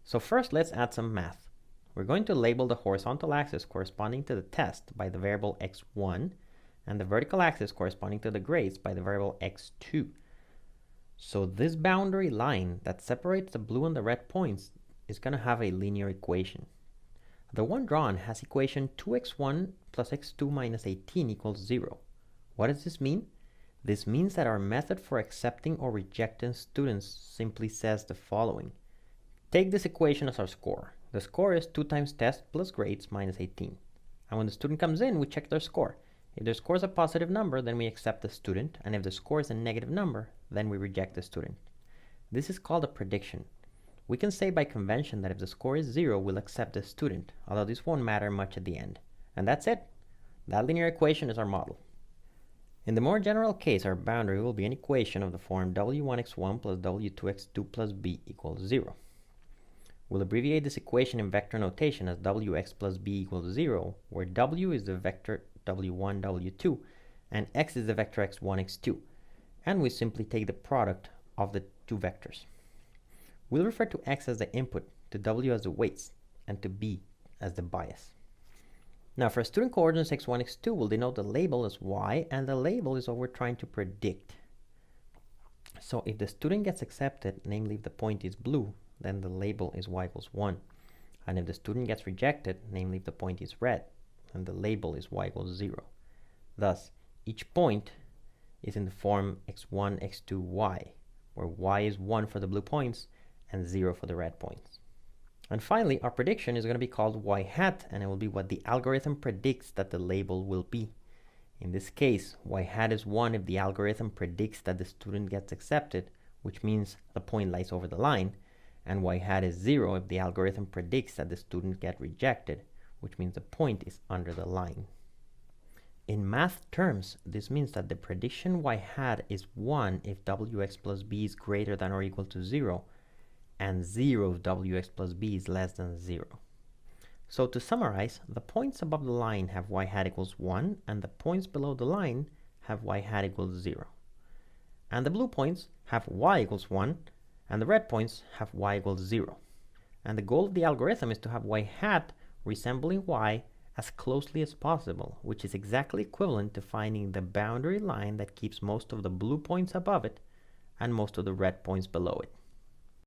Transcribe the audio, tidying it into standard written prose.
So first, let's add some math. We're going to label the horizontal axis corresponding to the test by the variable x1 and the vertical axis corresponding to the grades by the variable x2. So this boundary line that separates the blue and the red points is going to have a linear equation. The one drawn has equation 2x1 plus x2 minus 18 equals 0. What does this mean? This means that our method for accepting or rejecting students simply says the following. Take this equation as our score. The score is 2 times test plus grades minus 18. And when the student comes in, we check their score. If their score is a positive number, then we accept the student, and if the score is a negative number, then we reject the student. This is called a prediction. We can say by convention that if the score is 0, we'll accept the student, although this won't matter much at the end. And that's it. That linear equation is our model. In the more general case, our boundary will be an equation of the form w1x1 plus w2x2 plus b equals 0. We'll abbreviate this equation in vector notation as wx plus b equals 0, where w is the vector w1, w2, and x is the vector x1, x2. And we simply take the product of the two vectors. We'll refer to x as the input, to w as the weights, and to b as the bias. Now for student coordinates x1, x2, we'll denote the label as y, and the label is what we're trying to predict. So if the student gets accepted, namely if the point is blue, then the label is y equals 1. And if the student gets rejected, namely if the point is red, then the label is y equals 0. Thus, each point is in the form x1, x2, y, where y is 1 for the blue points and 0 for the red points. And finally, our prediction is going to be called y hat, and it will be what the algorithm predicts that the label will be. In this case, y hat is 1 if the algorithm predicts that the student gets accepted, which means the point lies over the line, and y hat is 0 if the algorithm predicts that the student gets rejected, which means the point is under the line. In math terms, this means that the prediction y hat is 1 if wx plus b is greater than or equal to 0, and 0 if wx plus b is less than 0. So to summarize, the points above the line have y hat equals 1, and the points below the line have y hat equals 0. And the blue points have y equals 1, and the red points have y equals 0. And the goal of the algorithm is to have y hat resembling y as closely as possible, which is exactly equivalent to finding the boundary line that keeps most of the blue points above it and most of the red points below it.